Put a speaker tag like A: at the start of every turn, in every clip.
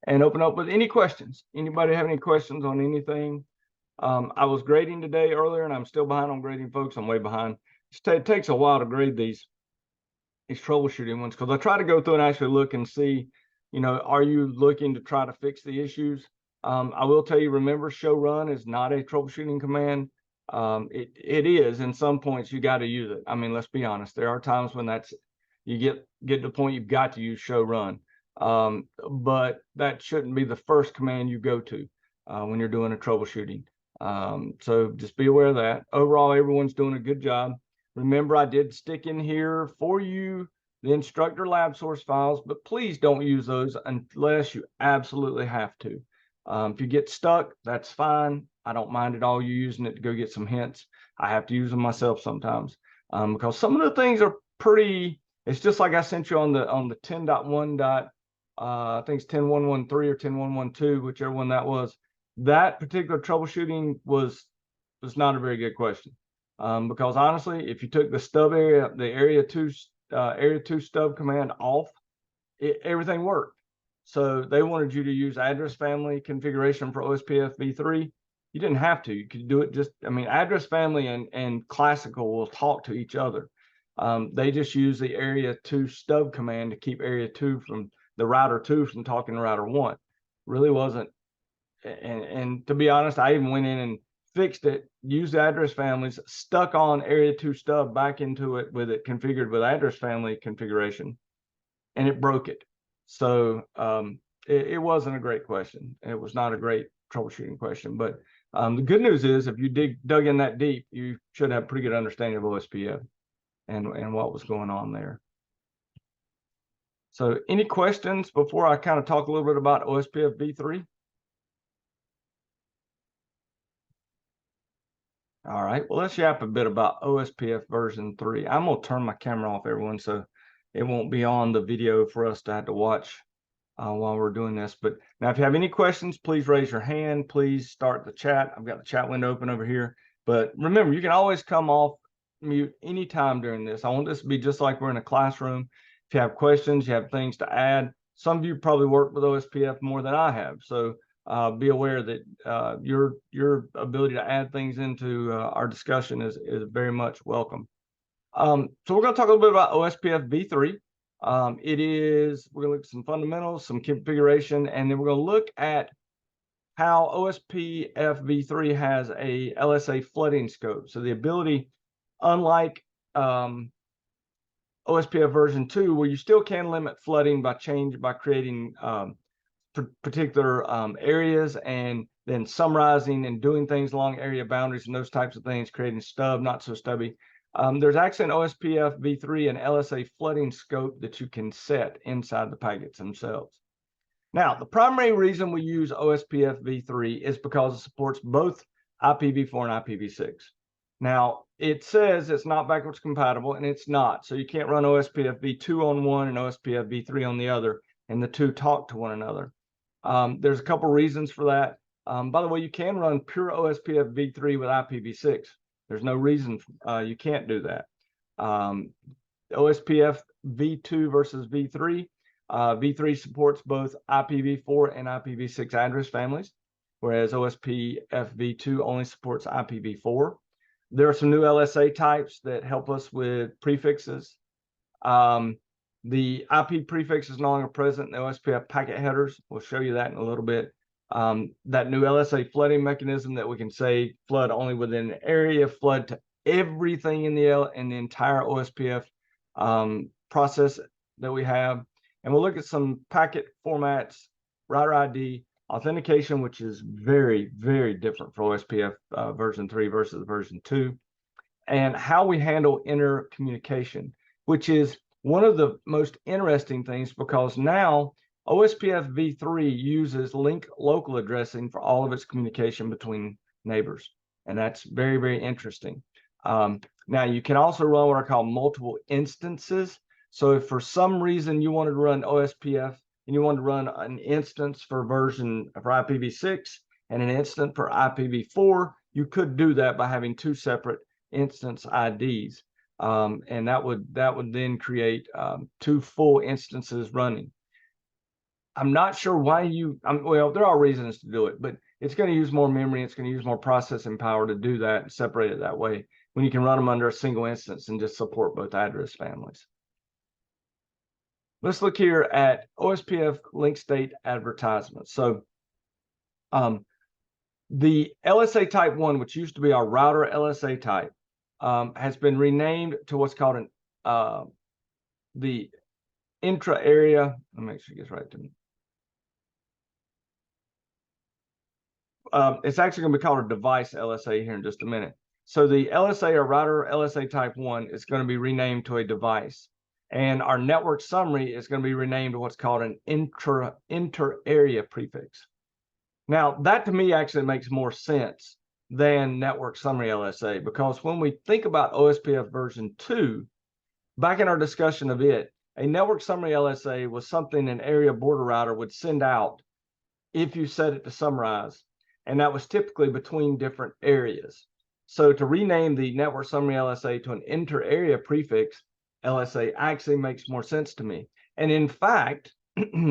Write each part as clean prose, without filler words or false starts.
A: and open up with any questions. Anybody have any questions on anything? I was grading today earlier, and I'm still behind on grading, folks. I'm way behind. It takes a while to grade these troubleshooting ones, because I try to go through and actually look and see, are you looking to try to fix the issues? I will tell you, remember, show run is not a troubleshooting command. It is, in some points you got to use it. I mean, let's be honest, there are times when you get to the point you've got to use show run. But that shouldn't be the first command you go to when you're doing a troubleshooting. So just be aware of that. Overall, everyone's doing a good job. Remember, I did stick in here for you the instructor lab source files, but please don't use those unless you absolutely have to. If you get stuck, that's fine. I don't mind at all you using it to go get some hints. I have to use them myself sometimes because some of the things are pretty. It's just like I sent you on the 10.1. I think it's 10.113 or 10.112, whichever one that was. That particular troubleshooting was not a very good question. Because honestly, if you took the stub area, the area two stub command off, everything worked. So they wanted you to use address family configuration for OSPF v3. You didn't have to. You could do it address family and classical will talk to each other. They just use the area 2 stub command to keep area 2 from the router 2 from talking to router 1. Really wasn't. And to be honest, I even went in and fixed it, used the address families, stuck on area 2 stub back into it with it configured with address family configuration, and it broke it. So it wasn't a great question. It was not a great troubleshooting question. But the good news is, if you dug in that deep, you should have a pretty good understanding of OSPF and what was going on there. So any questions before I kind of talk a little bit about OSPF v3? All right, well, let's yap a bit about OSPF version 3. I'm going to turn my camera off, everyone, so it won't be on the video for us to have to watch while we're doing this. But now, if you have any questions, please raise your hand. Please start the chat. I've got the chat window open over here. But remember, you can always come off mute anytime during this. I want this to be just like we're in a classroom. If you have questions, you have things to add. Some of you probably work with OSPF more than I have. So be aware that your ability to add things into our discussion is very much welcome. So we're going to talk a little bit about OSPF v3. We're going to look at some fundamentals, some configuration, and then we're going to look at how OSPF v3 has a LSA flooding scope. So the ability, unlike OSPF version 2, where you still can limit flooding by creating particular areas and then summarizing and doing things along area boundaries and those types of things, creating stub, not so stubby. There's actually an OSPF v3 and LSA flooding scope that you can set inside the packets themselves. Now, the primary reason we use OSPF v3 is because it supports both IPv4 and IPv6. Now, it says it's not backwards compatible, and it's not. So you can't run OSPF v2 on one and OSPF v3 on the other, and the two talk to one another. There's a couple reasons for that. By the way, you can run pure OSPF v3 with IPv6. There's no reason you can't do that. OSPF v2 versus v3. v3 supports both IPv4 and IPv6 address families, whereas OSPF v2 only supports IPv4. There are some new LSA types that help us with prefixes. The IP prefix is no longer present in the OSPF packet headers. We'll show you that in a little bit. That new LSA flooding mechanism that we can say flood only within an area, flood to everything in the entire OSPF process that we have. And we'll look at some packet formats, router ID, authentication, which is very, very different for OSPF version 3 versus version 2, and how we handle intercommunication, which is one of the most interesting things, because now OSPF v3 uses link local addressing for all of its communication between neighbors. And that's very, very interesting. Now, you can also run what are called multiple instances. So if for some reason you wanted to run OSPF and you wanted to run an instance for IPv6 and an instance for IPv4, you could do that by having two separate instance IDs. And that would then create two full instances running. I'm not sure why well, there are reasons to do it, but it's going to use more memory. It's going to use more processing power to do that and separate it that way when you can run them under a single instance and just support both address families. Let's look here at OSPF link state advertisements. So the LSA type 1, which used to be our router LSA type, has been renamed to what's called the intra-area. Let me make sure it gets right to me. It's actually going to be called a device LSA here in just a minute. So the LSA or router LSA type 1 is going to be renamed to a device. And our network summary is going to be renamed to what's called an inter-area prefix. Now, that to me actually makes more sense than network summary LSA, because when we think about OSPF version 2, back in our discussion of it, a network summary LSA was something an area border router would send out if you set it to summarize, and that was typically between different areas. So to rename the network summary LSA to an inter-area prefix LSA actually makes more sense to me. And in fact,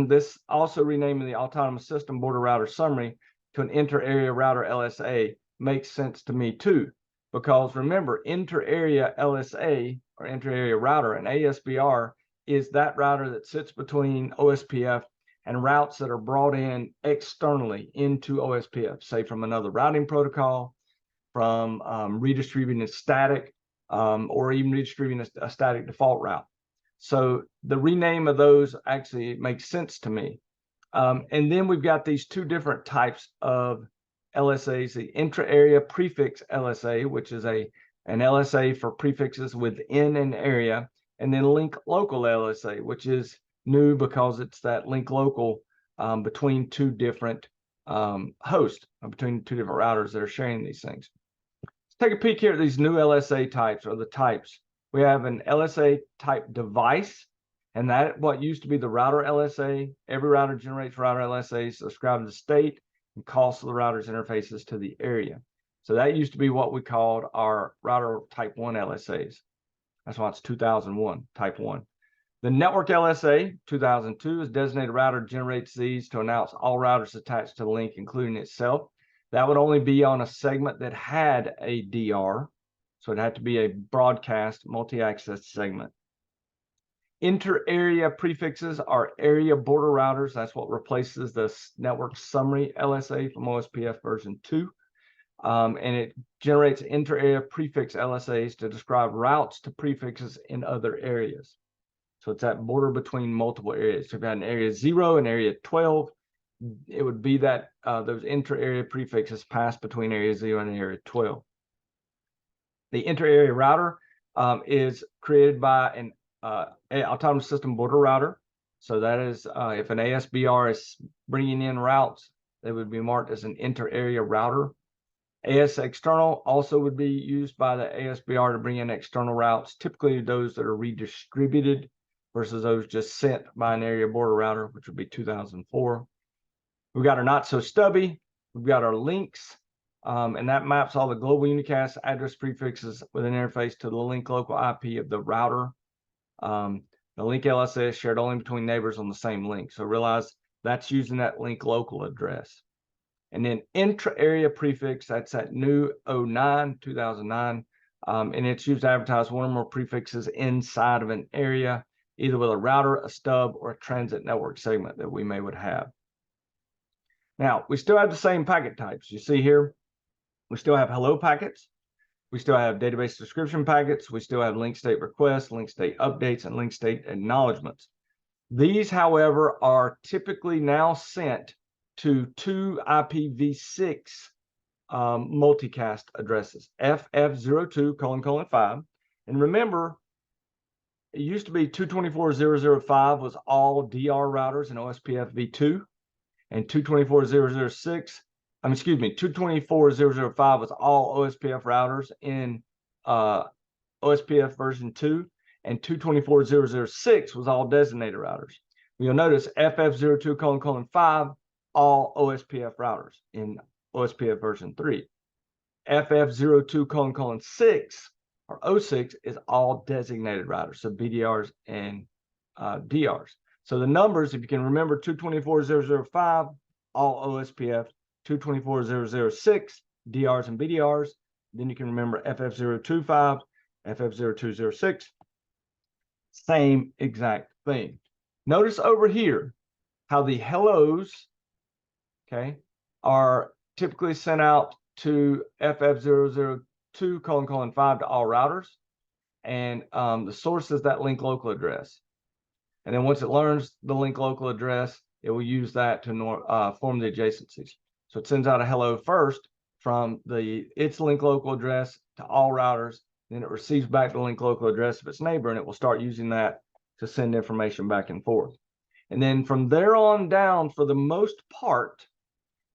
A: this also renaming the autonomous system border router summary to an inter-area router LSA makes sense to me too, because remember, inter-area LSA or inter-area router, an ASBR, is that router that sits between OSPF and routes that are brought in externally into OSPF, say from another routing protocol, from redistributing a static, or even redistributing a static default route. So the rename of those actually makes sense to me. And then we've got these two different types of LSAs, the intra-area prefix LSA, which is an LSA for prefixes within an area, and then link local LSA, which is new because it's that link local between two different hosts, between two different routers that are sharing these things. Let's take a peek here at these new LSA types, or the types. We have an LSA type device, and that what used to be the router LSA. Every router generates router LSAs, describes the state and calls the router's interfaces to the area. So that used to be what we called our router type 1 LSAs. That's why it's 2001, type 1. The network LSA 2002 is designated router generates these to announce all routers attached to the link, including itself. That would only be on a segment that had a DR. So it had to be a broadcast multi-access segment. Inter-area prefixes are area border routers. That's what replaces the network summary LSA from OSPF version 2. And it generates inter-area prefix LSAs to describe routes to prefixes in other areas. So it's that border between multiple areas. So if you had an area 0 and area 12, it would be that those inter-area prefixes pass between area 0 and area 12. The inter-area router is created by an autonomous system border router. So that is, if an ASBR is bringing in routes, they would be marked as an inter-area router. AS external also would be used by the ASBR to bring in external routes, typically those that are redistributed versus those just sent by an area border router, which would be 2004. We've got our not so stubby. We've got our links, and that maps all the global unicast address prefixes with an interface to the link local IP of the router. The link LSA is shared only between neighbors on the same link. So realize that's using that link local address. And then intra-area prefix, that's that new 2009, and it's used to advertise one or more prefixes inside of an area, either with a router, a stub, or a transit network segment that we would have. Now, we still have the same packet types. You see here, we still have hello packets. We still have database description packets. We still have link state requests, link state updates, and link state acknowledgements. These, however, are typically now sent to two IPv6 multicast addresses, FF02::5. And remember, it used to be 224.0.0.5 was all DR routers in OSPF v2, and 224.0.0.6, 224.0.0.5 was all OSPF routers in OSPF version 2, and 224.0.0.6 was all designated routers. You'll notice FF02::5, all OSPF routers in OSPF version 3. FF02::6 or 06 is all designated routers, so BDRs and DRs. So the numbers, if you can remember 224.0.0.5, all OSPF, 224.0.0.6, DRs and BDRs. Then you can remember FF025, FF0206. Same exact thing. Notice over here how the hellos, okay, are typically sent out to FF002::5 to all routers. And the source is that link local address. And then once it learns the link local address, it will use that to form the adjacencies. So it sends out a hello first from its link local address to all routers. Then it receives back the link local address of its neighbor, and it will start using that to send information back and forth. And then from there on down, for the most part,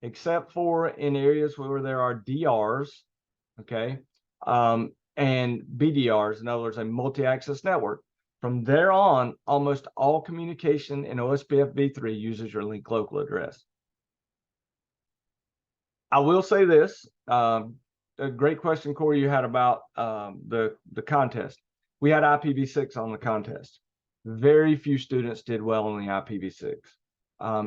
A: except for in areas where there are DRs, okay, and BDRs, in other words, a multi-access network. From there on, almost all communication in OSPF v3 uses your link local address. I will say this, a great question, Corey, you had about the contest. We had IPv6 on the contest. Very few students did well on the IPv6.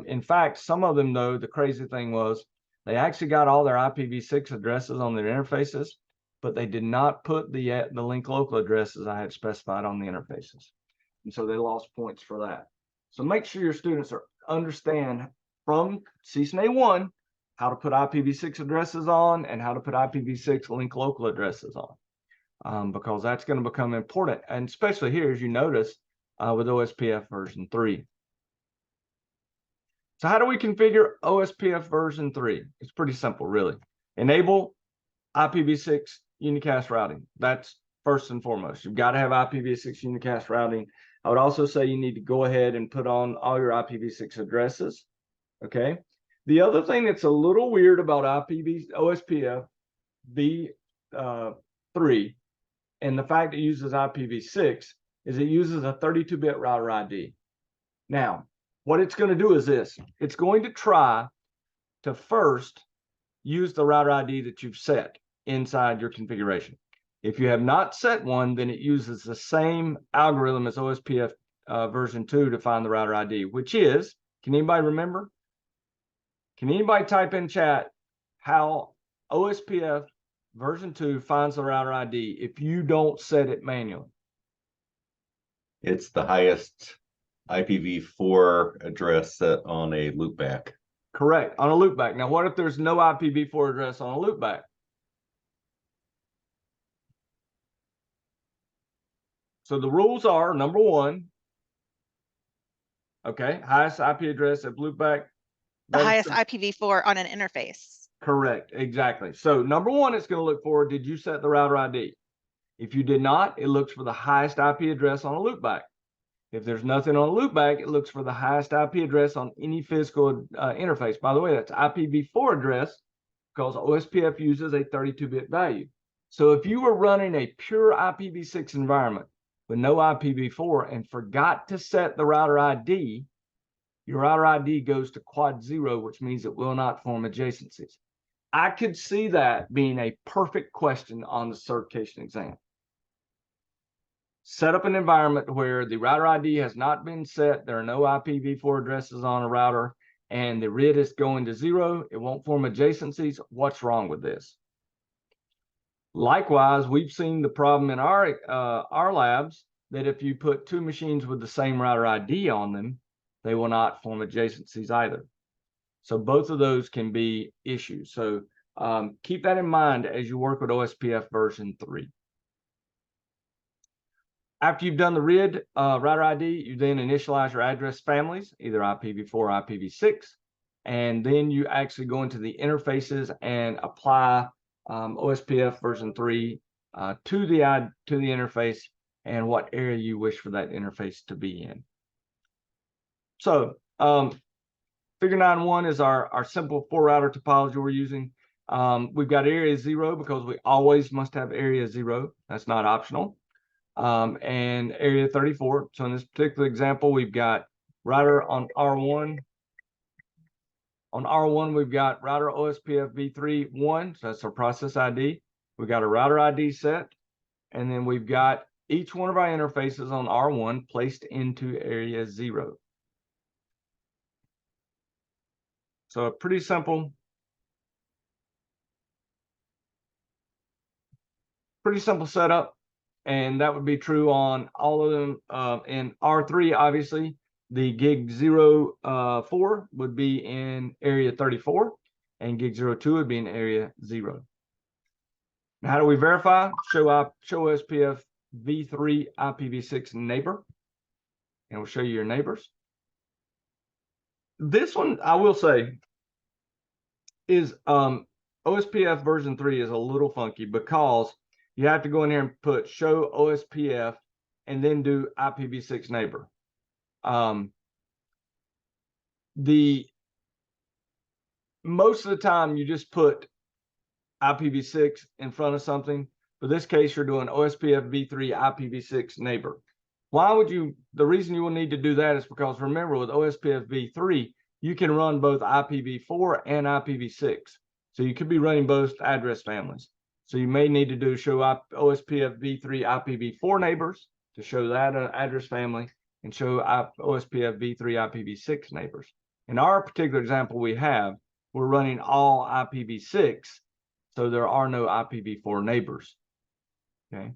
A: In fact, some of them, though, the crazy thing was they actually got all their IPv6 addresses on their interfaces, but they did not put the link local addresses I had specified on the interfaces. And so they lost points for that. So make sure your students understand from CCNA 1 how to put IPv6 addresses on and how to put IPv6 link local addresses on, because that's going to become important. And especially here, as you notice, with OSPF version 3. So how do we configure OSPF version 3? It's pretty simple, really. Enable IPv6 unicast routing. That's first and foremost. You've got to have IPv6 unicast routing. I would also say you need to go ahead and put on all your IPv6 addresses. Okay. The other thing that's a little weird about OSPF v3 and the fact it uses IPv6 is it uses a 32-bit router ID. Now, what it's going to do is this. It's going to try to first use the router ID that you've set inside your configuration. If you have not set one, then it uses the same algorithm as OSPF version 2 to find the router ID, which is, can anybody remember? Can anybody type in chat how OSPF version 2 finds the router ID if you don't set it manually?
B: It's the highest IPv4 address set on a loopback.
A: Correct, on a loopback. Now, what if there's no IPv4 address on a loopback? So the rules are, number one, okay, highest IP address of loopback.
C: The highest IPv4 on an interface.
A: Correct, exactly. So number one, it's going to look for, did you set the router ID? If you did not, it looks for the highest IP address on a loopback. If there's nothing on a loopback, it looks for the highest IP address on any physical interface. By the way, that's IPv4 address because OSPF uses a 32-bit value. So if you were running a pure IPv6 environment with no IPv4 and forgot to set the router ID, your router ID goes to quad 0, which means it will not form adjacencies. I could see that being a perfect question on the certification exam. Set up an environment where the router ID has not been set, there are no IPv4 addresses on a router, and the RID is going to 0, it won't form adjacencies. What's wrong with this? Likewise, we've seen the problem in our labs that if you put two machines with the same router ID on them, they will not form adjacencies either. So both of those can be issues. So keep that in mind as you work with OSPF version 3. After you've done the RID router ID, you then initialize your address families, either IPv4 or IPv6, and then you actually go into the interfaces and apply OSPF version 3 to the interface and what area you wish for that interface to be in. So figure 9.1 is our simple 4-router topology we're using. We've got area 0 because we always must have area 0. That's not optional. And area 34. So in this particular example, we've got router on R1. On R1, we've got router OSPF v3 1. So that's our process ID. We've got a router ID set. And then we've got each one of our interfaces on R1 placed into area 0. So a pretty simple setup. And that would be true on all of them. In R3, obviously, the gig 04 would be in area 34, and gig 02 would be in area 0. Now, how do we verify? Show OSPF v3 IPv6 neighbor, and we'll show you your neighbors. This one, I will say, is OSPF version 3 is a little funky because you have to go in here and put show OSPF and then do IPv6 neighbor. Most of the time you just put IPv6 in front of something. For this case, you're doing OSPF v3 IPv6 neighbor. Why would you? The reason you will need to do that is because, remember, with OSPF v3, you can run both IPv4 and IPv6. So you could be running both address families. So you may need to do show OSPF v3 IPv4 neighbors to show that address family, and show OSPF v3 IPv6 neighbors. In our particular example we're running all IPv6, so there are no IPv4 neighbors. Okay.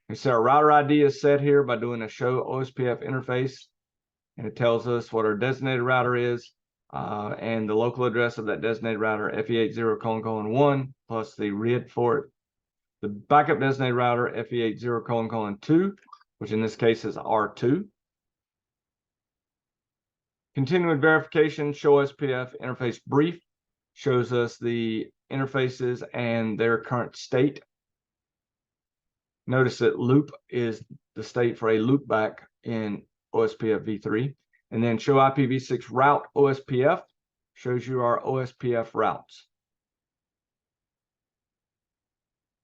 A: And so our router ID is set here by doing a show OSPF interface, and it tells us what our designated router is, and the local address of that designated router, FE80::1, plus the RID for it. The backup designated router, FE80::2, which in this case is R2. Continuing verification, show OSPF interface brief, shows us the interfaces and their current state. Notice that loop is the state for a loopback in OSPF v3. And then show IPv6 route OSPF shows you our OSPF routes.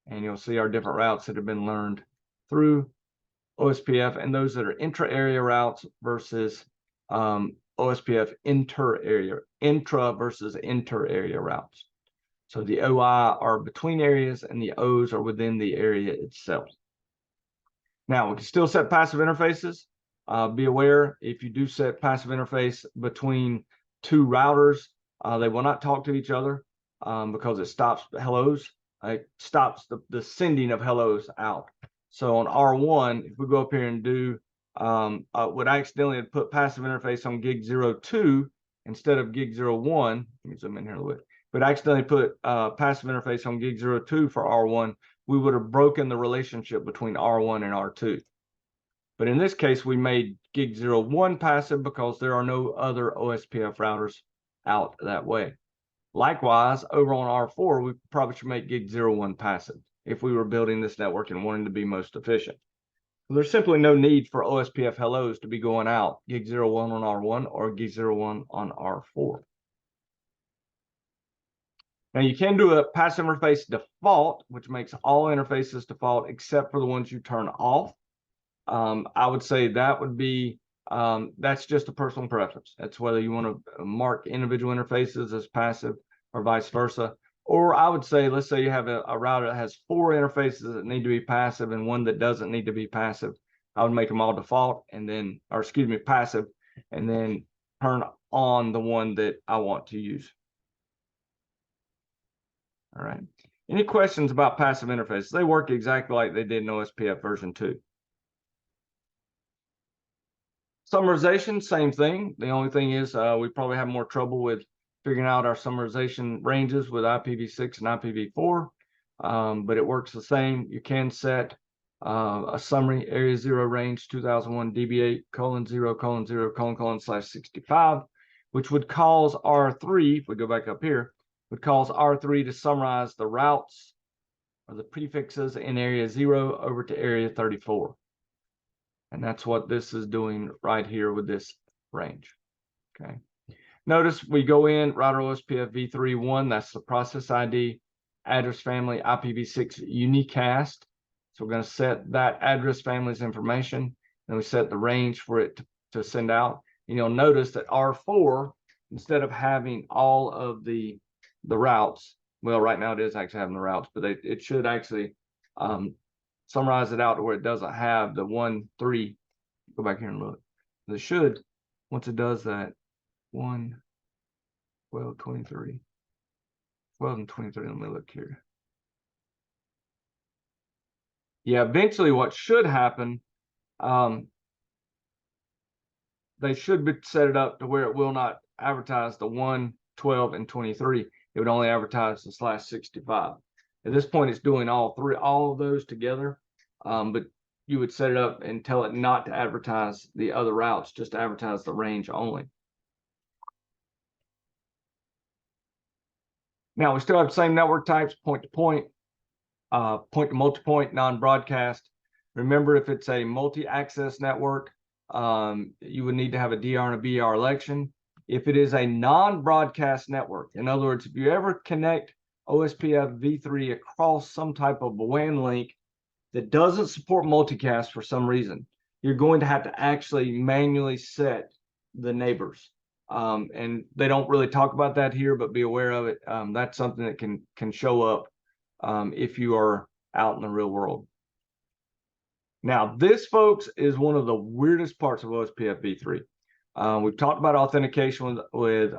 A: And you'll see our different routes that have been learned through OSPF, and those that are intra-area routes versus OSPF intra versus inter-area routes. So the OI are between areas and the O's are within the area itself. Now, we can still set passive interfaces. Be aware, if you do set passive interface between two routers, they will not talk to each other because it stops hellos. It stops the sending of hellos out. So on R1, if we go up here and do, would accidentally put passive interface on gig 02 instead of gig 01, let me zoom in here a little bit. But accidentally put passive interface on gig 02 for R1, we would have broken the relationship between R1 and R2. But in this case, we made gig 01 passive because there are no other OSPF routers out that way. Likewise, over on R4, we probably should make gig 01 passive if we were building this network and wanting to be most efficient. There's simply no need for OSPF hellos to be going out gig 01 on R1 or gig 01 on R4. Now you can do a passive interface default, which makes all interfaces default except for the ones you turn off. I would say that would be, that's just a personal preference. That's whether you want to mark individual interfaces as passive or vice versa. Or I would say, let's say you have a router that has 4 interfaces that need to be passive and one that doesn't need to be passive. I would make them all default and then, or excuse me, passive, and then turn on the one that I want to use. All right. Any questions about passive interfaces? They work exactly like they did in OSPF version 2. Summarization, same thing. The only thing is we probably have more trouble with figuring out our summarization ranges with IPv6 and IPv4, but it works the same. You can set a summary area 0 range 2001 db8:0:0:/65, which would cause R3, if we go back up here, would cause R3 to summarize the routes or the prefixes in area 0 over to area 34. And that's what this is doing right here with this range. Okay. Notice we go in router OSPF v3.1, that's the process ID, address family IPv6 unicast. So we're going to set that address family's information, and we set the range for it to send out. And you'll notice that R4, instead of having all of the routes, well, right now it is actually having the routes, but it should actually summarize it out to where it doesn't have the 1, 3. Go back here and look. It should, once it does that, 1, 12, 23. 12 and 23, let me look here. Yeah, eventually what should happen, they should be set it up to where it will not advertise the 1, 12, and 23. It would only advertise the /65. At this point, it's doing all of those together. But you would set it up and tell it not to advertise the other routes, just to advertise the range only. Now we still have the same network types: point to point, point to multi-point, non-broadcast. Remember, if it's a multi-access network, you would need to have a DR and a BR election. If it is a non-broadcast network, in other words, if you ever connect OSPF v3 across some type of WAN link that doesn't support multicast for some reason, you're going to have to actually manually set the neighbors. And they don't really talk about that here, but be aware of it. That's something that can show up if you are out in the real world. Now, this, folks, is one of the weirdest parts of OSPF v3. We've talked about authentication with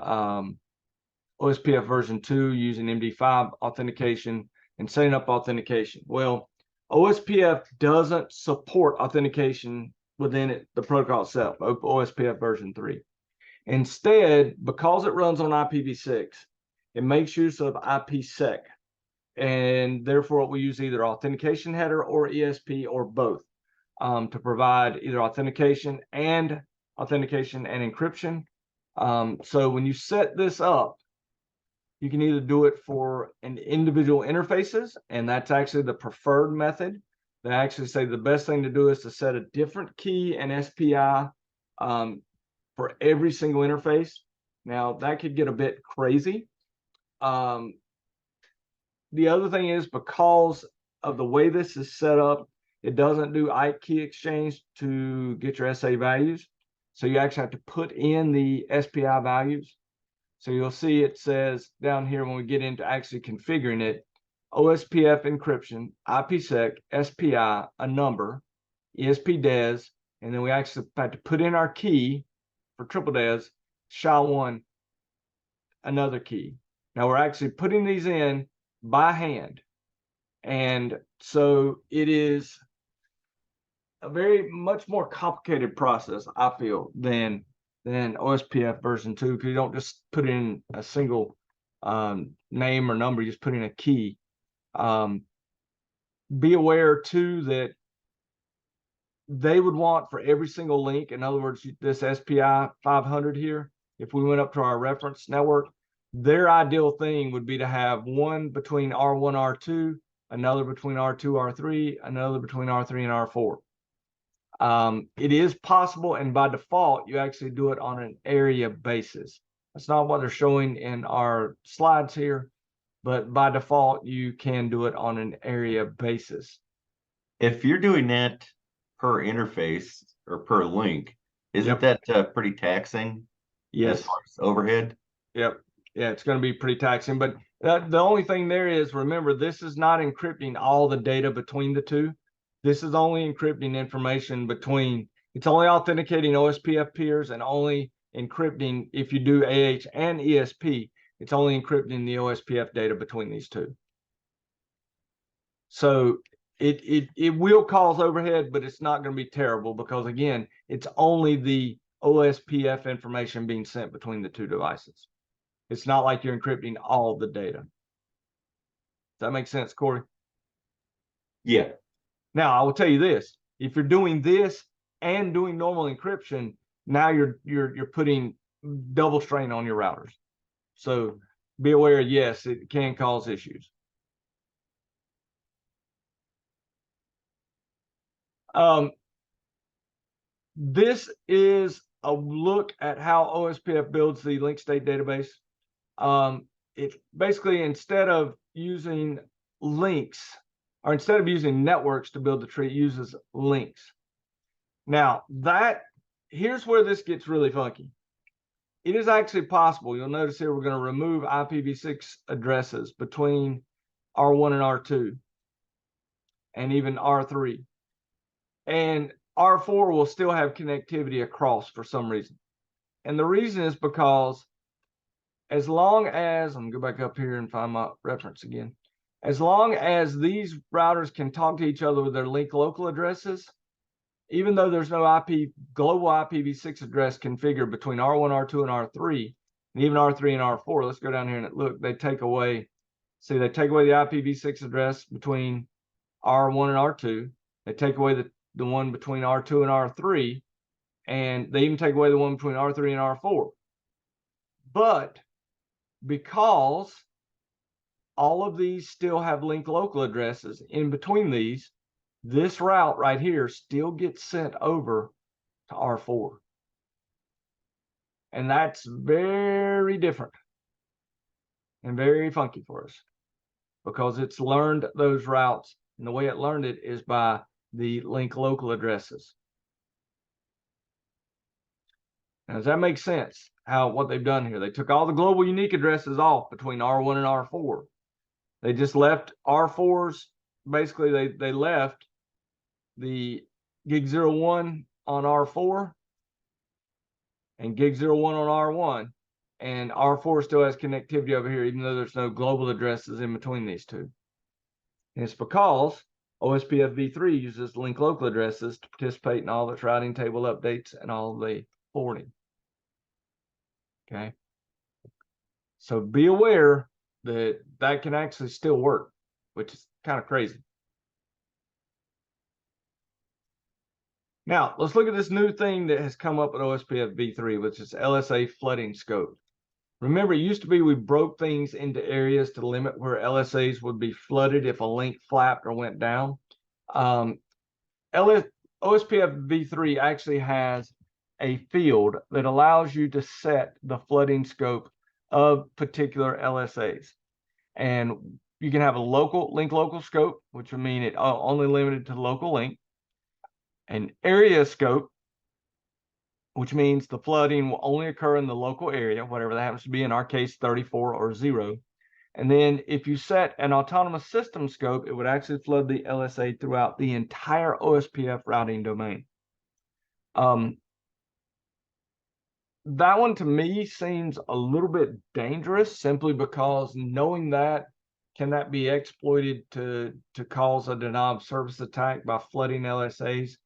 A: OSPF version 2 using MD5 authentication and setting up authentication. Well, OSPF doesn't support authentication within it, the protocol itself, OSPF version 3. Instead, because it runs on IPv6, it makes use of IPsec. And therefore, we use either authentication header or ESP or both to provide either authentication and encryption. So when you set this up, you can either do it for an individual interfaces, and that's actually the preferred method. They actually say the best thing to do is to set a different key and SPI for every single interface. Now, that could get a bit crazy. The other thing is, because of the way this is set up, it doesn't do ITC key exchange to get your SA values. So you actually have to put in the SPI values. So you'll see it says down here when we get into actually configuring it, OSPF encryption, IPsec, SPI, a number, ESP DES, and then we actually had to put in our key for triple DES, SHA-1, another key. Now we're actually putting these in by hand. And so it is a much more complicated process, I feel, than OSPF version 2, because you don't just put in a single name or number, you just put in a key. Be aware too that they would want for every single link, in other words, this SPI 500 here, if we went up to our reference network, their ideal thing would be to have one between R1, R2, another between R2, R3, another between R3 and R4. It is possible, and by default, you actually do it on an area basis. That's not what they're showing in our slides here, but by default, you can do it on an area basis.
B: If you're doing that per interface or per link, isn't that pretty taxing?
A: Yes.
B: As far as overhead?
A: Yep. Yeah, it's going to be pretty taxing. But the only thing there is, remember, this is not encrypting all the data between the two. This is only encrypting information between, it's only authenticating OSPF peers and only encrypting, if you do AH and ESP, it's only encrypting the OSPF data between these two. So it will cause overhead, but it's not going to be terrible because, again, it's only the OSPF information being sent between the two devices. It's not like you're encrypting all the data. Does that make sense, Corey?
B: Yeah.
A: Now, I will tell you this. If you're doing this and doing normal encryption, now you're putting double strain on your routers. So be aware, yes, it can cause issues. This is a look at how OSPF builds the link state database. It basically, instead of using links, or instead of using networks to build the tree, it uses links. Now, here's where this gets really funky. It is actually possible. You'll notice here we're going to remove IPv6 addresses between R1 and R2, and even R3. And R4 will still have connectivity across for some reason. And the reason is because as long as, I'm gonna go back up here and find my reference again. As long as these routers can talk to each other with their link local addresses, even though there's no global IPv6 address configured between R1, R2, and R3, and even R3 and R4, let's go down here and look, they take away, see, they take away the IPv6 address between R1 and R2. They take away the one between R2 and R3, and they even take away the one between R3 and R4. But because all of these still have link local addresses in between these, this route right here still gets sent over to R4. And that's very different and very funky for us because it's learned those routes, and the way it learned it is by the link local addresses. Now, does that make sense? What they've done here? They took all the global unique addresses off between R1 and R4. They just left R4s. Basically, they left the gig 01 on R4 and gig 01 on R1, and R4 still has connectivity over here, even though there's no global addresses in between these two. And it's because OSPF v3 uses link local addresses to participate in all its routing table updates and all the forwarding. Okay. So be aware that that can actually still work, which is kind of crazy. Now, let's look at this new thing that has come up with OSPF v3, which is LSA flooding scope. Remember, it used to be we broke things into areas to limit where LSAs would be flooded if a link flapped or went down. OSPF v3 actually has a field that allows you to set the flooding scope of particular LSAs. And you can have a link local scope, which would mean it only limited to local link. An area scope, which means the flooding will only occur in the local area, whatever that happens to be, in our case, 34 or 0. And then if you set an autonomous system scope, it would actually flood the LSA throughout the entire OSPF routing domain. That one to me seems a little bit dangerous, simply because knowing that, can that be exploited to cause a denial of service attack by flooding LSAs?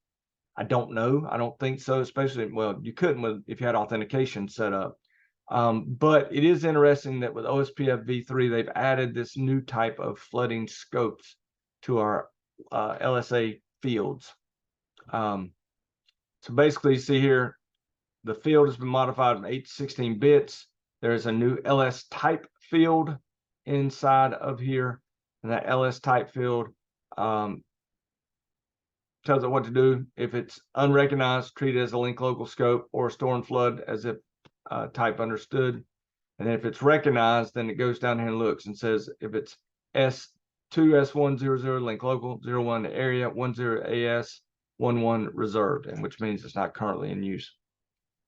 A: I don't know. I don't think so, especially, well, you couldn't if you had authentication set up. But it is interesting that with OSPF v3, they've added this new type of flooding scopes to our LSA fields. So basically, you see here, the field has been modified from 8 to 16 bits. There's a new LS type field inside of here, and that LS type field tells it what to do. If it's unrecognized, treat it as a link local scope, or store and flood as if type understood. And if it's recognized, then it goes down here and looks and says if it's S2 S100 link local, 01 area, 10 AS, 11 reserved, and which means it's not currently in use.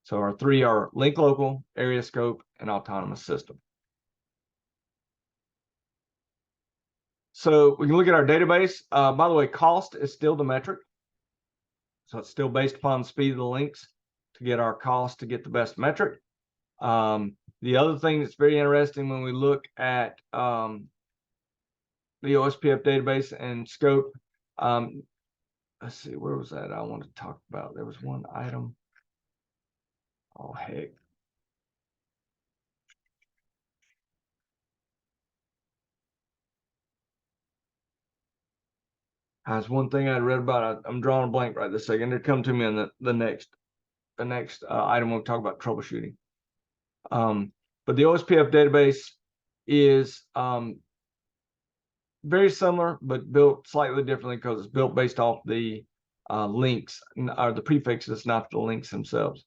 A: So our three are link local, area scope, and autonomous system. So we can look at our database. By the way, cost is still the metric. So it's still based upon the speed of the links to get our cost to get the best metric. The other thing that's very interesting when we look at the OSPF database and scope, let's see, where was that I wanted to talk about? There was one item. Oh, heck. That's one thing I read about. I'm drawing a blank right this second. It'll come to me in the next item we'll talk about troubleshooting. But the OSPF database is very similar, but built slightly differently because it's built based off the links or the prefixes, not the links themselves.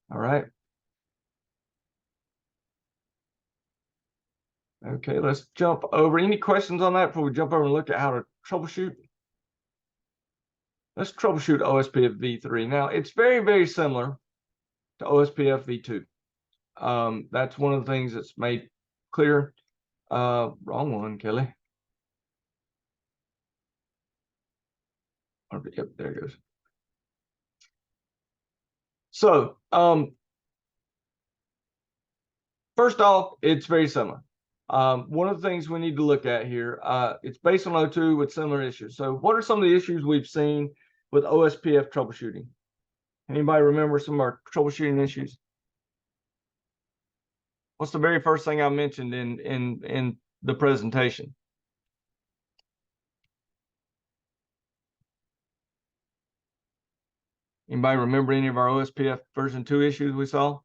A: All right. Okay, let's jump over. Any questions on that before we jump over and look at how to troubleshoot? Let's troubleshoot OSPF v3. Now, it's very, very similar to OSPF v2. That's one of the things that's made clear. Wrong one, Kelly. Yep, there it goes. So, first off, it's very similar. One of the things we need to look at here, it's based on O2 with similar issues. So what are some of the issues we've seen with OSPF troubleshooting? Anybody remember some of our troubleshooting issues? What's the very first thing I mentioned in the presentation? Anybody remember any of our OSPF version 2 issues we saw?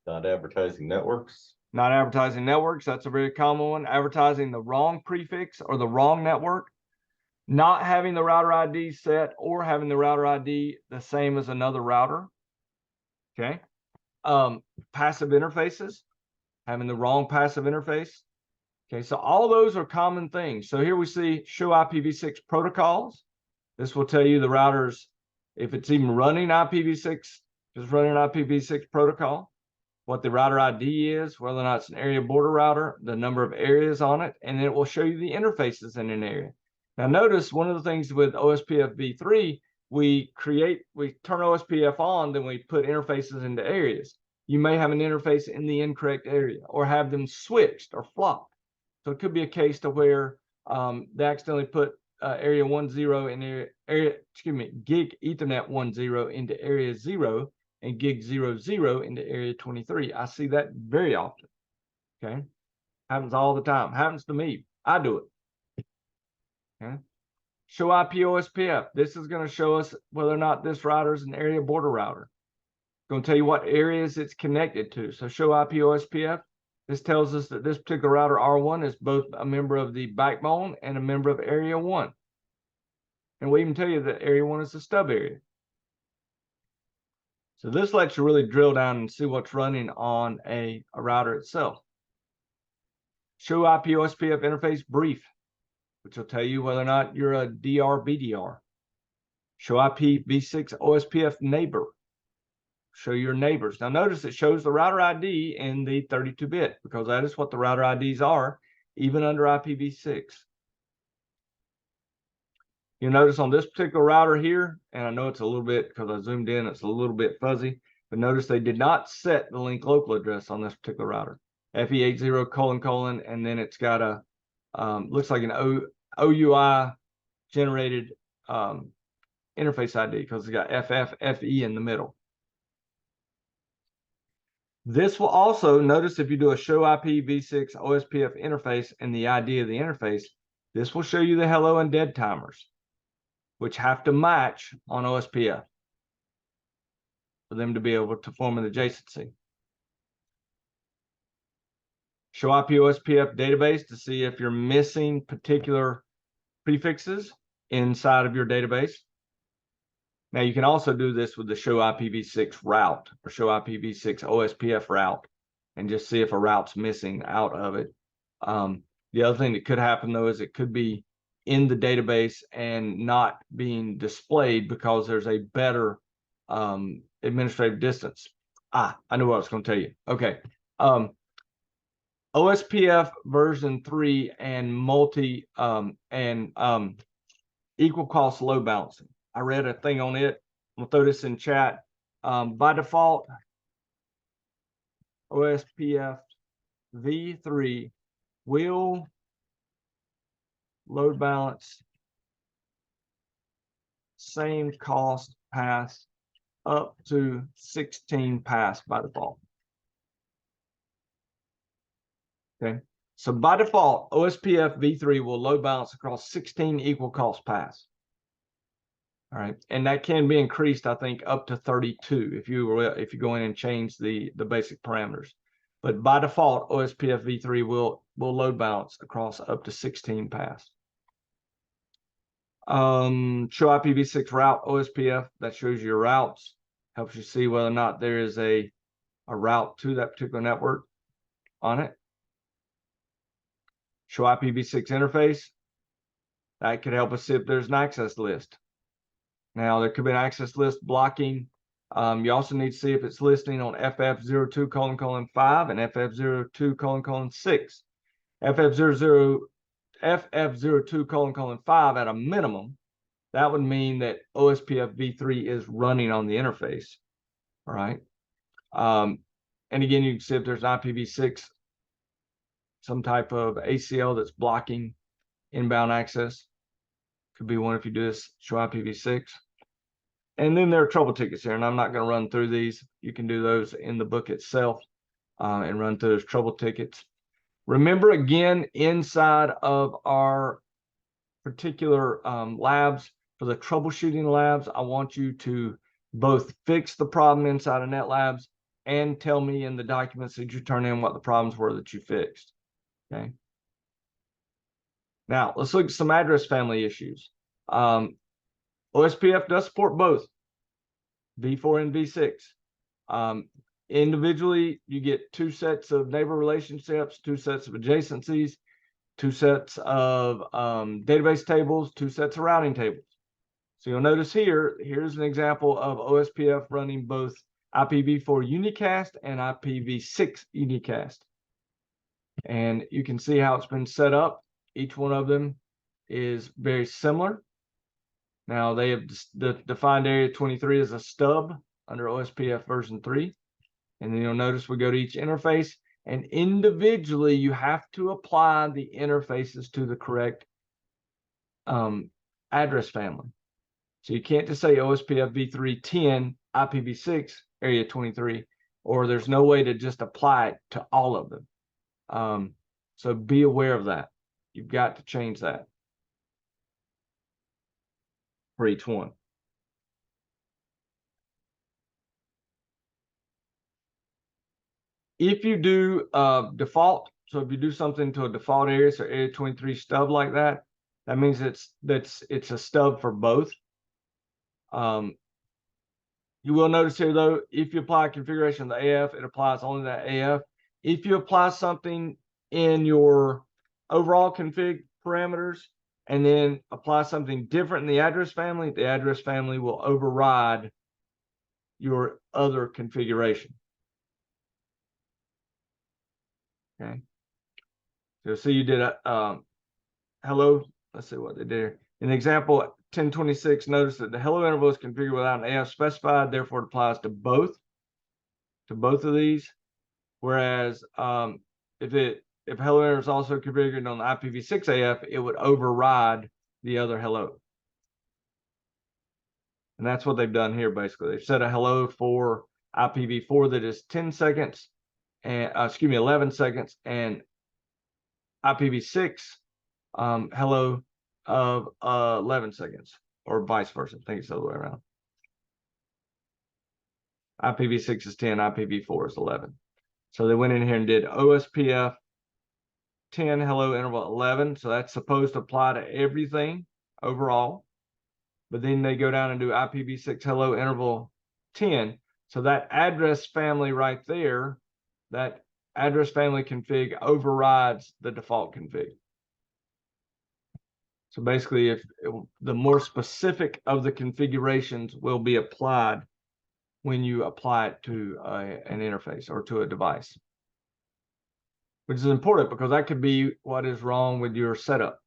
B: Not advertising networks.
A: Not advertising networks. That's a very common one. Advertising the wrong prefix or the wrong network. Not having the router ID set or having the router ID the same as another router. Okay. Passive interfaces. Having the wrong passive interface. Okay, so all those are common things. So here we see show IPv6 protocols. This will tell you the routers, if it's even running IPv6, just running an IPv6 protocol, what the router ID is, whether or not it's an area border router, the number of areas on it, and it will show you the interfaces in an area. Now notice one of the things with OSPF v3, we turn OSPF on, then we put interfaces into areas. You may have an interface in the incorrect area or have them switched or flopped. So it could be a case to where they accidentally put area 10 in gig Ethernet 10 into area 0 and gig 00 into area 23. I see that very often. Okay, happens all the time. Happens to me. I do it. Okay, show IP OSPF. This is going to show us whether or not this router is an area border router. Going to tell you what areas it's connected to. So show IP OSPF. This tells us that this particular router R1 is both a member of the backbone and a member of area 1. And we even tell you that area 1 is the stub area. So this lets you really drill down and see what's running on a router itself. Show IP OSPF interface brief, which will tell you whether or not you're a DR BDR. Show IPv6 OSPF neighbor. Show your neighbors. Now notice it shows the router ID in the 32-bit because that is what the router IDs are, even under IPv6. You'll notice on this particular router here, and I know it's a little bit, because I zoomed in, it's a little bit fuzzy, but notice they did not set the link local address on this particular router. FE80::, and then it's got a, looks like an OUI generated interface ID because it's got FFFE in the middle. This will also, notice if you do a show IPv6 OSPF interface and the ID of the interface, this will show you the hello and dead timers, which have to match on OSPF for them to be able to form an adjacency. Show IP OSPF database to see if you're missing particular prefixes inside of your database. Now you can also do this with the show IPv6 route or show IPv6 OSPF route and just see if a route's missing out of it. The other thing that could happen though is it could be in the database and not being displayed because there's a better administrative distance. I knew what I was going to tell you. Okay. OSPF version 3 and equal cost load balancing. I read a thing on it. I'm gonna throw this in chat. By default, OSPF v3 will load balance same cost pass up to 16 pass by default. Okay, so by default, OSPF v3 will load balance across 16 equal cost pass. All right, and that can be increased, I think, up to 32 if you go in and change the basic parameters. But by default, OSPF v3 will load balance across up to 16 pass. Show IPv6 route OSPF, that shows you your routes, helps you see whether or not there is a route to that particular network on it. Show IPv6 interface, that could help us see if there's an access list. Now there could be an access list blocking. You also need to see if it's listing on FF02::5 and FF02::6. FF02::5 at a minimum that would mean that OSPF v3 is running on the interface. All right. And again, you can see if there's an IPv6, some type of ACL that's blocking inbound access. Could be one if you do this, show IPv6. And then there are trouble tickets here, and I'm not going to run through these. You can do those in the book itself and run through those trouble tickets. Remember, again, inside of our particular labs, for the troubleshooting labs, I want you to both fix the problem inside of NetLabs and tell me in the documents that you turn in what the problems were that you fixed. Okay. Now, let's look at some address family issues. OSPF does support both V4 and V6. Individually, you get 2 sets of neighbor relationships, 2 sets of adjacencies, 2 sets of database tables, 2 sets of routing tables. So you'll notice here's an example of OSPF running both IPv4 unicast and IPv6 unicast. And you can see how it's been set up. Each one of them is very similar. Now they have defined area 23 as a stub under OSPF version 3. And then you'll notice we go to each interface, and individually you have to apply the interfaces to the correct address family. So you can't just say OSPF v3 10 IPv6 area 23, or there's no way to just apply it to all of them. So be aware of that. You've got to change that for each one. If you do default, so if you do something to a default area, so area 23 stub like that, that means it's a stub for both. You will notice here though, if you apply a configuration of the AF, it applies only to that AF. If you apply something in your overall config parameters and then apply something different in the address family will override your other configuration. Okay. So see, you did a hello. Let's see what they did here. In example 1026, notice that the hello interval is configured without an AF specified, therefore it applies to both of these. Whereas if hello interval is also configured on the IPv6 AF, it would override the other hello. And that's what they've done here basically. They've set a hello for IPv4 that is 10 seconds and 11 seconds, and IPv6 hello of 11 seconds, or vice versa. I think it's the other way around. IPv6 is 10, IPv4 is 11. So they went in here and did OSPF 10 hello interval 11. So that's supposed to apply to everything overall. But then they go down and do IPv6 hello interval 10. So that address family right there, that address family config overrides the default config. So basically, the more specific of the configurations will be applied when you apply it to an interface or to a device, which is important because that could be what is wrong with your setup.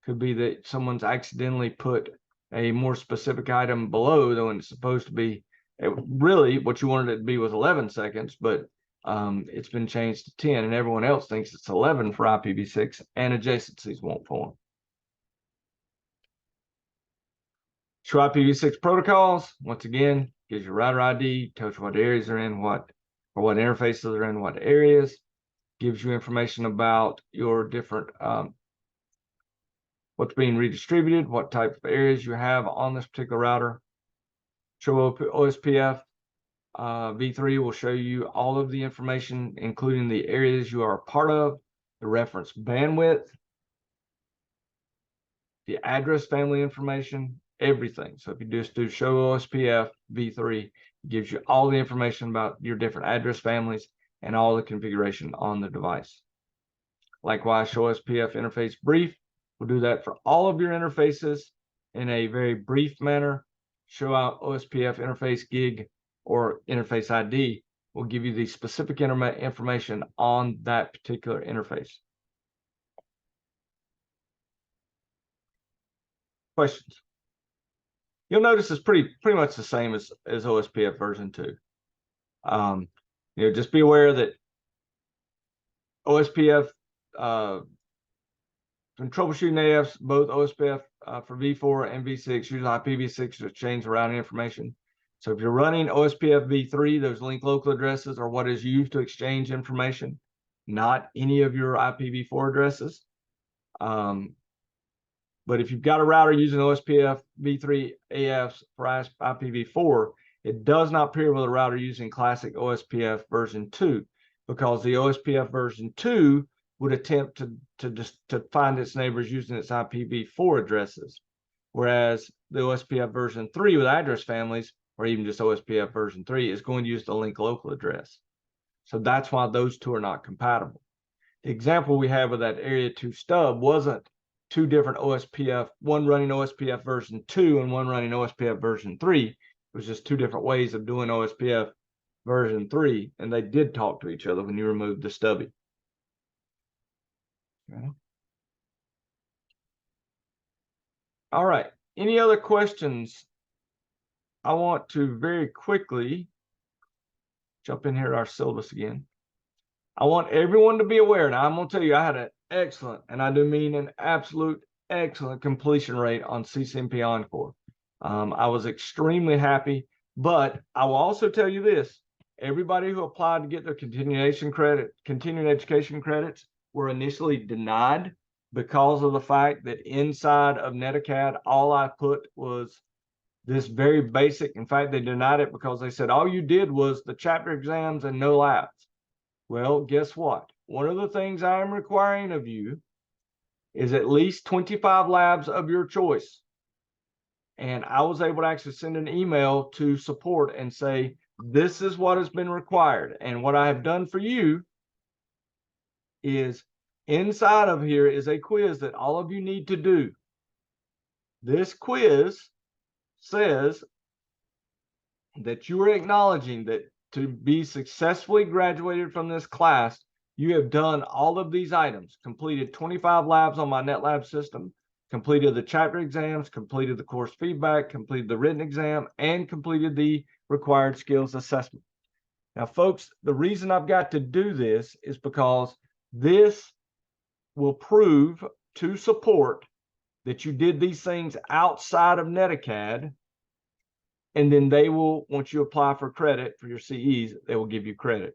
A: Could be that someone's accidentally put a more specific item below than when it's supposed to be. Really, what you wanted it to be was 11 seconds, but it's been changed to 10, and everyone else thinks it's 11 for IPv6, and adjacencies won't form. Show IPv6 protocols, once again, gives you router ID, tells you what areas are in, what interfaces are in what areas, gives you information about your different, what's being redistributed, what type of areas you have on this particular router. Show OSPF v3 will show you all of the information, including the areas you are a part of, the reference bandwidth, the address family information, everything. So if you just do show OSPF v3, it gives you all the information about your different address families and all the configuration on the device. Likewise, show OSPF interface brief. We'll do that for all of your interfaces in a very brief manner. Show out OSPF interface gig or interface ID will give you the specific information on that particular interface. Questions? you'll notice it's pretty much the same as OSPF version 2. Just be aware that OSPF when troubleshooting AFs, both OSPF for V4 and V6 use IPv6 to exchange routing information. So if you're running OSPF v3, those link local addresses are what is used to exchange information, not any of your IPv4 addresses. But if you've got a router using OSPF v3 AFs for IPv4, it does not pair with a router using classic OSPF version 2, because the OSPF version 2 would attempt to find its neighbors using its IPv4 addresses, whereas the OSPF version 3 with address families, or even just OSPF version 3, is going to use the link local address. So that's why those two are not compatible. The example we have with that Area 2 stub wasn't two different OSPF, one running OSPF version 2 and one running OSPF version 3. It was just two different ways of doing OSPF version 3, and they did talk to each other when you removed the stubby. Okay. All right, any other questions? I want to very quickly jump in here to our syllabus again. I want everyone to be aware. Now, I'm going to tell you, I had an excellent, and I do mean an absolute excellent completion rate on CCNP Encore. I was extremely happy, but I will also tell you this. Everybody who applied to get their continuing education credits were initially denied because of the fact that inside of NetAcad, all I put was this very basic. In fact, they denied it because they said all you did was the chapter exams and no labs. Well, guess what? One of the things I am requiring of you is at least 25 labs of your choice. And I was able to actually send an email to support and say, this is what has been required. And what I have done for you is inside of here is a quiz that all of you need to do. This quiz says that you are acknowledging that to be successfully graduated from this class, you have done all of these items, completed 25 labs on my NetLab system, completed the chapter exams, completed the course feedback, completed the written exam, and completed the required skills assessment. Now, folks, the reason I've got to do this is because this will prove to support that you did these things outside of NetAcad, and then they will, once you apply for credit for your CEs, they will give you credit.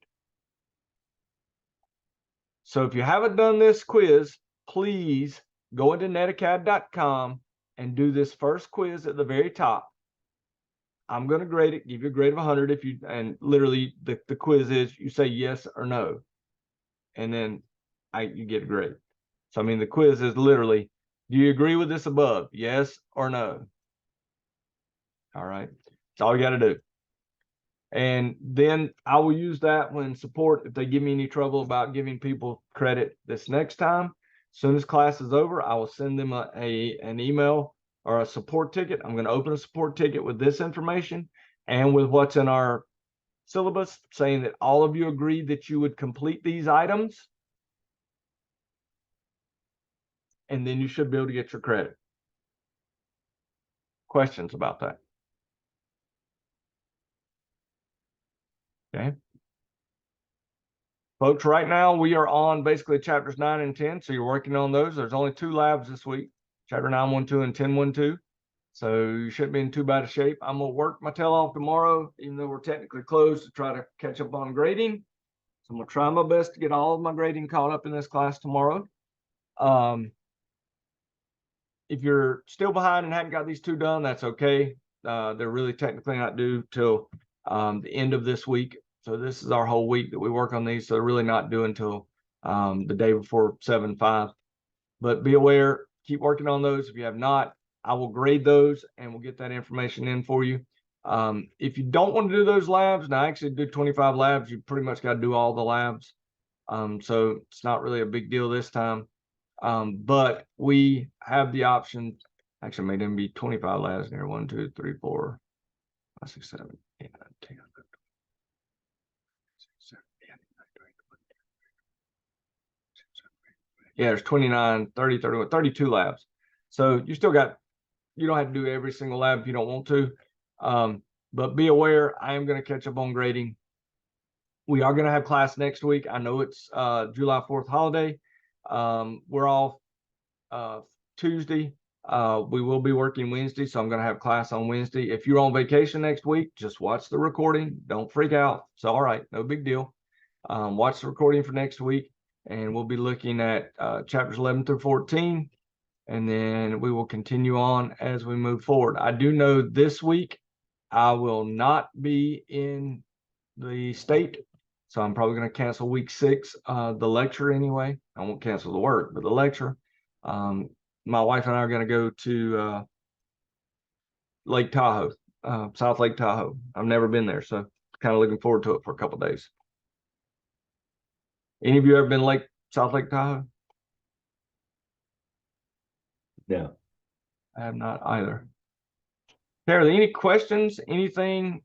A: So if you haven't done this quiz, please go into netacad.com and do this first quiz at the very top. I'm going to grade it, give you a grade of 100 if you, and literally the quiz is you say yes or no, and then you get a grade. So I mean the quiz is literally, do you agree with this above? Yes or no? All right, that's all you got to do. And then I will use that when support, if they give me any trouble about giving people credit this next time. As soon as class is over, I will send them an email or a support ticket. I'm going to open a support ticket with this information and with what's in our syllabus, saying that all of you agreed that you would complete these items. And then you should be able to get your credit. Questions about that? Okay. Folks, right now we are on basically chapters 9 and 10. So you're working on those. There's only 2 labs this week, chapter 9.1.2 and 10.1.2. So you shouldn't be in too bad a shape. I'm going to work my tail off tomorrow, even though we're technically closed, to try to catch up on grading. So I'm going to try my best to get all of my grading caught up in this class tomorrow. If you're still behind and haven't got these 2 done, that's okay. They're really technically not due till the end of this week. So this is our whole week that we work on these. So they're really not due until the day before 7/5. But be aware, keep working on those. If you have not, I will grade those and we'll get that information in for you. If you don't want to do those labs, now I actually do 25 labs. You pretty much got to do all the labs. So it's not really a big deal this time. But we have the option, actually made them be 25 labs in here. 1, 2, 3, 4, 5, 6, 7, 8, 9, 10, 11, 12, 13, 14, 15, 16, 17, 18, 19, 20. Yeah, there's 29, 30, 31, 32 labs. So you still got you don't have to do every single lab if you don't want to. But be aware, I am going to catch up on grading. We are going to have class next week. I know it's July 4th holiday. We're off Tuesday. We will be working Wednesday, so I'm going to have class on Wednesday. If you're on vacation next week, just watch the recording. Don't freak out. It's all right. No big deal. Watch the recording for next week, and we'll be looking at chapters 11 through 14, and then we will continue on as we move forward. I do know this week I will not be in the state, so I'm probably going to cancel week 6, the lecture anyway. I won't cancel the work, but the lecture. My wife and I are going to go to Lake Tahoe, South Lake Tahoe. I've never been there, so kind of looking forward to it for a couple of days. Any of you ever been South Lake Tahoe?
B: No.
A: I have not either. Carrie, any questions? Anything?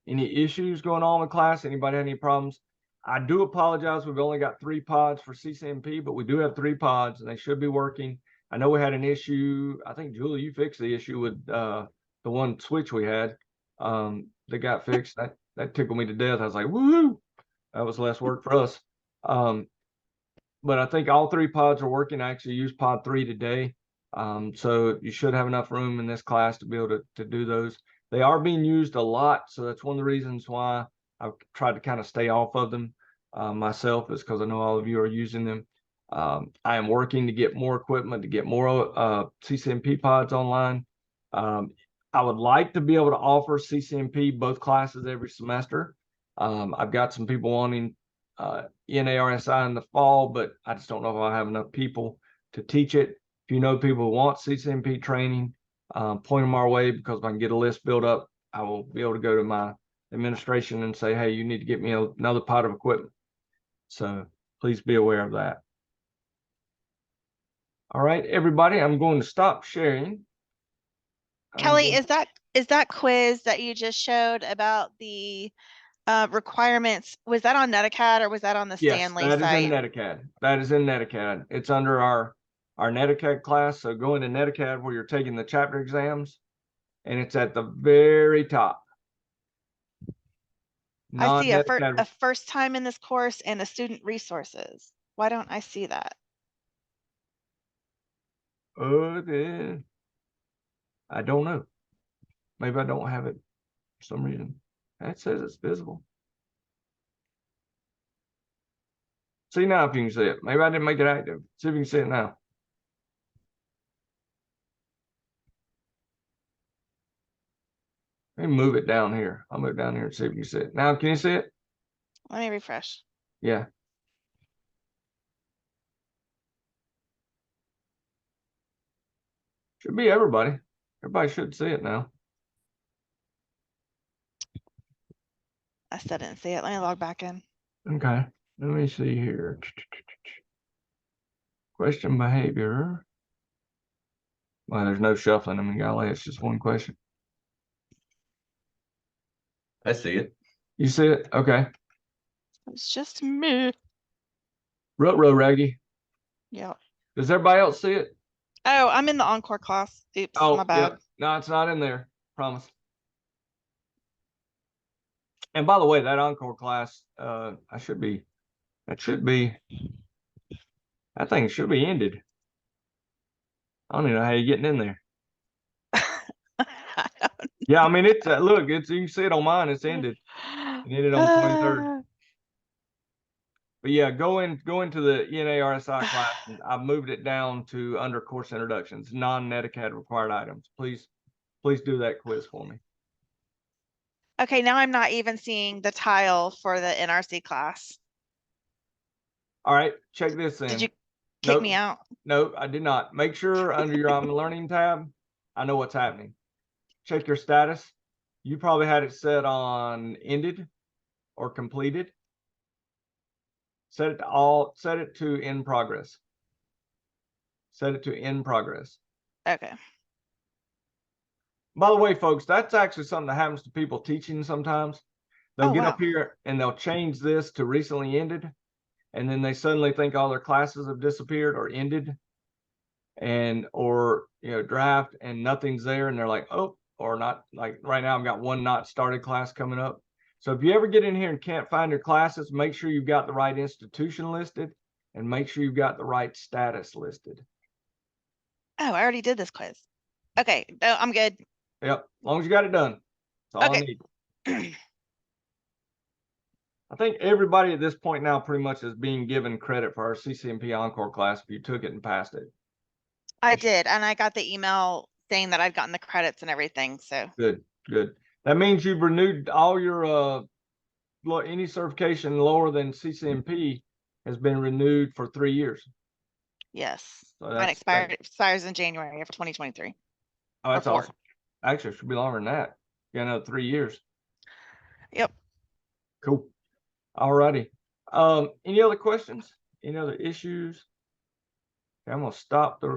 A: Any issues going on with class? Anybody have any problems? I do apologize. We've only got 3 pods for CCNP, but we do have 3 pods and they should be working. I know we had an issue. I think, Julie, you fixed the issue with the one switch we had that got fixed. That tickled me to death. I was like, woo! That was less work for us. But I think all 3 pods are working. I actually used pod 3 today. So you should have enough room in this class to be able to do those. They are being used a lot. So that's one of the reasons why I've tried to kind of stay off of them myself, is because I know all of you are using them. I am working to get more equipment, to get more CCNP pods online. I would like to be able to offer CCNP both classes every semester. I've got some people wanting ENARSI in the fall, but I just don't know if I'll have enough people to teach it. If you know people who want CCNP training, point them our way, because if I can get a list built up, I will be able to go to my administration and say, hey, you need to get me another pod of equipment. So please be aware of that. All right, everybody, I'm going to stop sharing.
C: Kelly, is that quiz that you just showed about the requirements, was that on NetAcad or was that on the Stanley
A: site? Yes, that is in NetAcad. That is in NetAcad. It's under our NetAcad class. So go into NetAcad where you're taking the chapter exams, and it's at the very top.
C: I see a first time in this course and a student resources. Why don't I see that?
A: I don't know. Maybe I don't have it for some reason. That says it's visible. See now if you can see it. Maybe I didn't make it active. See if you can see it now. Let me move it down here. I'll move it down here and see if you can see it. Now, can you see it?
C: Let me refresh.
A: Yeah. Should be everybody. Everybody should see it now.
C: I still didn't see it. Let me log back in.
A: Okay. Let me see here. Question behavior. Well, there's no shuffling. I mean, golly, it's just one question.
B: I see it.
A: You see it? Okay.
C: It's just me.
A: Ruh-roh, Raggy.
C: Yeah.
A: Does everybody else see it?
C: Oh, I'm in the encore class. Oops, my bad.
A: Yeah. No, it's not in there. Promise. And by the way, that encore class, that thing should be ended. I don't even know how you're getting in there. Yeah, I mean, it's look, you can see it on mine. It's ended. It ended on the 23rd. But yeah, go into the ENARSI class. And I've moved it down to under course introductions, non-NetAcad required items. Please do that quiz for me.
C: Okay, now I'm not even seeing the tile for the NRC class.
A: All right, check this in.
C: Did you kick me out?
A: No, I did not. Make sure under your I'm learning tab, I know what's happening. Check your status. You probably had it set on ended or completed. Set it to in progress. Set it to in progress.
C: Okay.
A: By the way, folks, that's actually something that happens to people teaching sometimes. They'll get up here and they'll change this to recently ended, and then they suddenly think all their classes have disappeared or ended. and or draft and nothing's there and they're like, oh, or not, like right now I've got one not started class coming up. So if you ever get in here and can't find your classes, make sure you've got the right institution listed and make sure you've got the right status listed.
C: Oh, I already did this quiz. Okay, no, I'm good.
A: Yep, as long as you got it done. That's all I
C: Okay.
A: need. I think everybody at this point now pretty much is being given credit for our CCNP Encore class if you took it and passed it.
C: I did, and I got the email saying that I'd gotten the credits and everything, so.
A: Good, good. That means you've renewed all your any certification lower than CCNP has been renewed for 3 years.
C: Yes,
A: So
C: mine
A: that's
C: expires in January of 2023.
A: Oh, that's
C: or 4.
A: awesome. Actually, it should be longer than that. You got another 3 years.
C: Yep.
A: Cool. All righty. Any other questions? Any other issues? Okay, I'm gonna stop the